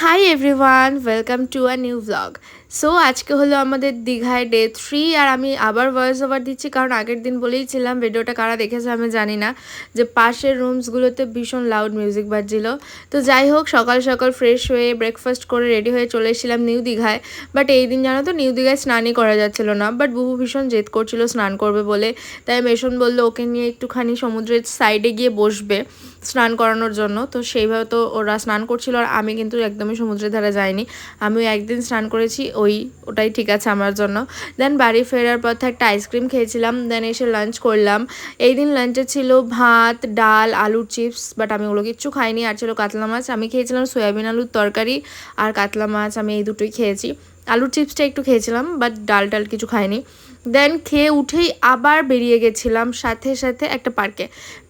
Hi everyone, welcome to a new blog. So আজকে হলো আমাদের দীঘায় ডে 3 আর আমি আবার ভয়েস ওভার দিচ্ছি কারণ আগের দিন বলেইছিলাম, ভিডিওটা কারা দেখেছে আমি জানি না, যে পাশের রুমসগুলোতে ভীষণ লাউড মিউজিক বাজছিল। তো যাই হোক, সকাল সকাল ফ্রেশ হয়ে ব্রেকফাস্ট করে রেডি হয়ে চলে এসেছিলাম নিউ দীঘায়। বাট এই দিন জানো তো নিউ দীঘায় স্নানই করা যাচ্ছিল না, বাট বুবু ভীষণ জেদ করছিল স্নান করবে বলে। তাই মেশন বললো ওকে নিয়ে একটুখানি সমুদ্রের সাইডে গিয়ে বসবে স্নান করানোর জন্য। তো সেইভাবে তো ওরা স্নান করছিল, আর আমি কিন্তু একদমই সমুদ্রের ধারে যাইনি। আমিও একদিন স্নান করেছি, ওটাই ঠিক আছে আমার জন্য। দেন বাড়ি ফেরার পথে একটা আইসক্রিম খেয়েছিলাম, দেন এসে লাঞ্চ করলাম। এই দিন লাঞ্চে ছিল ভাত, ডাল, আলুর চিপস, বাট আমি ওগুলো কিচ্ছু খাইনি। আর ছিল কাতলা মাছ, আমি খেয়েছিলাম সয়াবিন আলুর তরকারি, আর কাতলা মাছ আমি এই দুটোই খেয়েছি। আলুর চিপসটা একটু খেয়েছিলাম, বাট ডাল কিছু খাইনি। দেন খেয়ে উঠেই আবার বেরিয়ে গেছিলাম সাথে সাথে একটা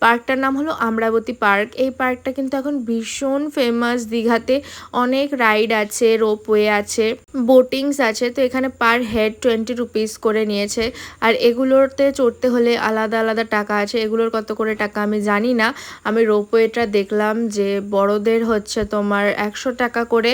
পার্কটার নাম হলো আম্রাবতী পার্ক। এই পার্কটা কিন্তু এখন ভীষণ ফেমাস দীঘাতে। অনেক রাইড আছে, রোপওয়ে আছে, বোটিংস আছে। তো এখানে পার হেড 20 রুপিস করে নিয়েছে। আর এগুলোতে চড়তে হলে আলাদা আলাদা টাকা আছে, এগুলোর কত করে টাকা আমি জানি না। আমি রোপওয়েটা দেখলাম যে বড়দের হচ্ছে তোমার 100 টাকা করে,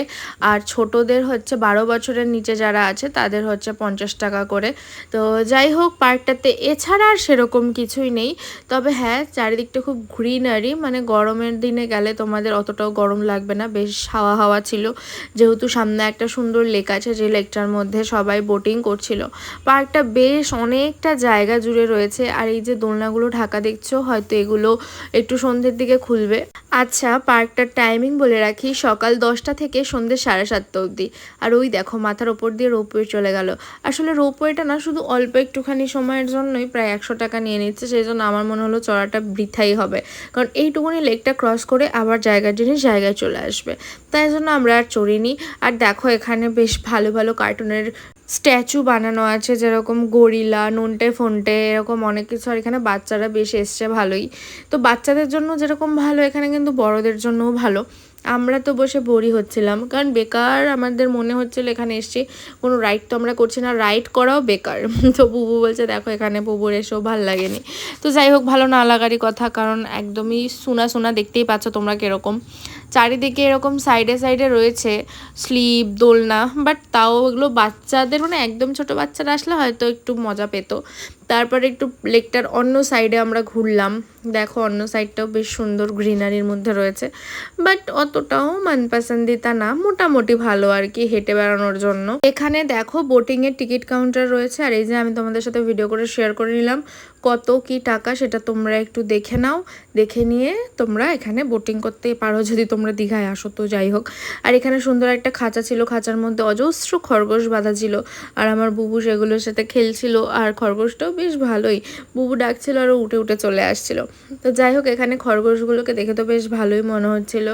আর ছোটদের হচ্ছে 12 বছরের নিচে যারা আছে তাদের হচ্ছে 50 টাকা করে। তো যাই হোক, পার্কটাতে এছাড়া আর সেরকম কিছুই নেই। তবে হ্যাঁ, চারিদিকটা খুব গ্রিনারি, মানে গরমের দিনে গেলে তোমাদের অতটাও গরম লাগবে না, বেশ হাওয়া হাওয়া ছিল। যেহেতু সামনে একটা সুন্দর লেক আছে, যে লেকটার মধ্যে সবাই বোটিং করছিল। পার্কটা বেশ অনেকটা জায়গা জুড়ে রয়েছে। আর এই যে দোলনাগুলো ঢাকা দেখছো, হয়তো এগুলো একটু সন্ধ্যের দিকে খুলবে। আচ্ছা, পার্কটার টাইমিং বলে রাখি, সকাল 10টা থেকে সন্ধ্যে 7:30 অবধি। আর ওই দেখো মাথার ওপর দিয়ে রোপওয়ে চলে গেল। আসলে রোপওয়েটা না শুধু অল্প একটুখানি সময়ের জন্যই প্রায় 100 টাকা নিয়ে নিচ্ছে, সেই জন্য আমার মনে হলো চড়াটা বৃথাই হবে, কারণ এইটুকুনি লেকটা ক্রস করে আবার জায়গার জিনিস জায়গায় চলে আসবে। তাই জন্য আমরা আর চড়িনি। আর দেখো এখানে বেশ ভালো ভালো কার্টুনের স্ট্যাচু বানানো আছে, যেরকম গরিলা, নন্টে ফন্টে, এরকম অনেক কিছু। আর এখানে বাচ্চারা বেশ এসছে ভালোই। তো বাচ্চাদের জন্য যেরকম ভালো, এখানে কিন্তু বড়দের জন্যও ভালো। আমরা তো বসে বোরই হচ্ছিলাম, কারণ বেকার আমাদের মনে হচ্ছিল এখানে এসছি, কোনো রাইড তো আমরা করছি না, রাইড করাও বেকার। তো বুবু বলছে দেখো এখানে বুবুর এসেও ভালো লাগেনি। তো যাই হোক, ভালো না লাগারই কথা, কারণ একদমই শোনা শোনা, দেখতেই পাচ্ছ তোমরা কীরকম চারিদিকে এরকম সাইডে সাইডে রয়েছে স্লিপ, দোলনা, বাট তাও এগুলো বাচ্চাদের, মানে একদম ছোট বাচ্চারা আসলে হয়তো একটু মজা পেত। তারপরে একটু লেকটার অন্য সাইডে আমরা ঘুরলাম। দেখো অন্য সাইডটাও বেশ সুন্দর গ্রিনারির মধ্যে রয়েছে, বাট অতটাও মনপসন্দিতা না, মোটামুটি ভালো আর কি হেঁটে বেড়ানোর জন্য। এখানে দেখো বোটিংয়ের টিকিট কাউন্টার রয়েছে। আর এই যে আমি তোমাদের সাথে ভিডিও করে শেয়ার করে নিলাম কত কি টাকা, সেটা তোমরা একটু দেখে নাও। দেখে নিয়ে তোমরা এখানে বোটিং করতে পারো যদি তোমরা দীঘায় আসো। তো যাই হোক, আর এখানে সুন্দর একটা খাঁচা ছিল, খাঁচার মধ্যে অজস্র খরগোশ বাঁধা ছিল, আর আমার বুবু সেগুলোর সাথে খেলছিল। আর খরগোশটাও বেশ ভালোই, বুবু ডাকছিল আর উঠে উঠে চলে আসছিল। তো যাই হোক, এখানে খরগোশগুলোকে দেখে তো বেশ ভালোই মনে হচ্ছিল।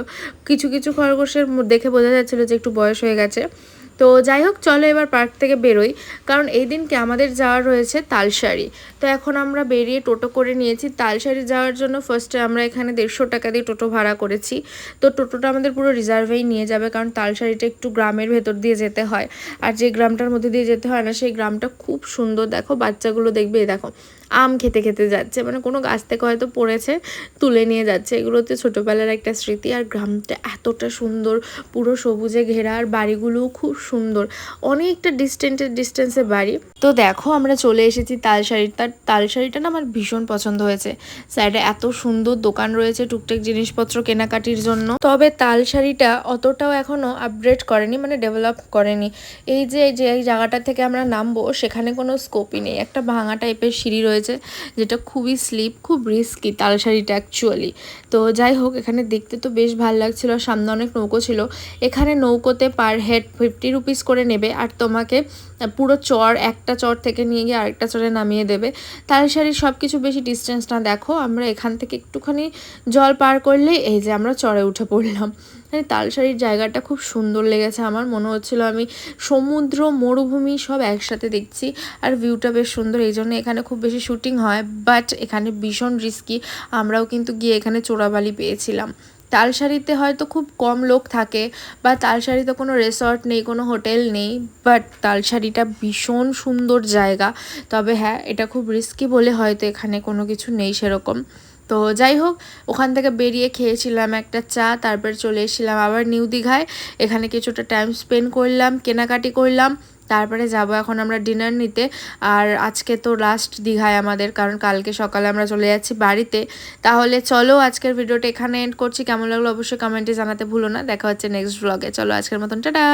কিছু কিছু খরগোশের দেখে বোঝা যাচ্ছিল যে একটু বয়স হয়ে গেছে। তো যাই হোক, চলো এবার পার্ক থেকে বেরোই, কারণ এই দিনকে আমাদের যাওয়ার রয়েছে তালসারি। তো এখন আমরা বেরিয়ে টোটো করে নিয়েছি তালসারি যাওয়ার জন্য। ফার্স্টে আমরা এখানে 150 টাকা দিয়ে টোটো ভাড়া করেছি। তো টোটোটা আমাদের পুরো রিজার্ভেই নিয়ে যাবে, কারণ তালসারিটা একটু গ্রামের ভেতর দিয়ে যেতে হয়। আর যে গ্রামটার মধ্যে দিয়ে যেতে হয় না, সেই গ্রামটা খুব সুন্দর। দেখো বাচ্চাগুলো দেখবে, দেখো আম খেতে খেতে যাচ্ছে, মানে কোনো গাছ থেকে হয়তো পড়েছে, তুলে নিয়ে যাচ্ছে। এগুলোতে ছোটোবেলার একটা স্মৃতি। আর গ্রামটা এতটা সুন্দর, পুরো সবুজে ঘেরা, আর বাড়িগুলোও খুব সুন্দর, অনেকটা ডিস্টেন্সে বাড়ি। তো দেখো আমরা চলে এসেছি তালসারি। তার তালসারিটা না আমার ভীষণ পছন্দ হয়েছে। সাইডে এত সুন্দর দোকান রয়েছে টুকটাক জিনিসপত্র কেনাকাটির জন্য। তবে তালসারিটা অতটাও এখনও আপগ্রেড করেনি, মানে ডেভেলপ করেনি। এই যে এই জায়গাটা থেকে আমরা নামবো, সেখানে কোনো স্কোপই নেই। একটা ভাঙা টাইপের সিঁড়ি রয়েছে, যেটা খুবই স্লিপ, খুব রিস্কি তালসারিটা অ্যাকচুয়ালি। তো যাই হোক, এখানে দেখতে তো বেশ ভালো লাগছিল। সামনে অনেক নৌকো ছিল। এখানে নৌকোতে পার হেড 50 রুপিস করে নেবে, আর তোমাকে পুরো একটা চর থেকে নিয়ে গিয়ে আরেকটা চরে নামিয়ে দেবে। তালসারির সব কিছু বেশি ডিস্টেন্স না। দেখো আমরা এখান থেকে একটুখানি জল পার করলেই এই যে আমরা চরে উঠে পড়লাম। মানে তালসারির জায়গাটা খুব সুন্দর লেগেছে আমার, মনে হচ্ছিল আমি সমুদ্র, মরুভূমি সব একসাথে দেখছি। আর ভিউটা বেশ সুন্দর, এই জন্য এখানে খুব বেশি শুটিং হয়, বাট এখানে ভীষণ রিস্কি। আমরাও কিন্তু গিয়ে এখানে চোরাবালি পেয়েছিলাম। তালসারিতে হয়তো খুব কম লোক থাকে, বা তালসারিতে কোনো রিসর্ট নেই, কোনো হোটেল নেই, বাট তালসারিটা ভীষণ সুন্দর জায়গা। তবে হ্যাঁ, এটা খুব রিস্কি বলে হয়তো এখানে কোনো কিছু নেই সেরকম। তো যাই হোক, ওখান থেকে বেরিয়ে খেয়েছিলাম একটা চা, তারপর চলে এসেছিলাম আবার নিউ দীঘায়। এখানে কিছুটা টাইম স্পেন্ড করলাম, কেনাকাটি করলাম, তারপরে যাব এখন আমরা ডিনার নিতে। আর আজকে তো লাস্ট দীঘায় আমাদের, কারণ কালকে সকালে আমরা চলে যাচ্ছি বাড়িতে। তাহলে চলো আজকের ভিডিওটা এখানে এন্ড করছি। কেমন লাগলো অবশ্যই কমেন্টে জানাতে ভুলো না। দেখা হচ্ছে নেক্সট ব্লগে। চলো আজকের মতন টাটা।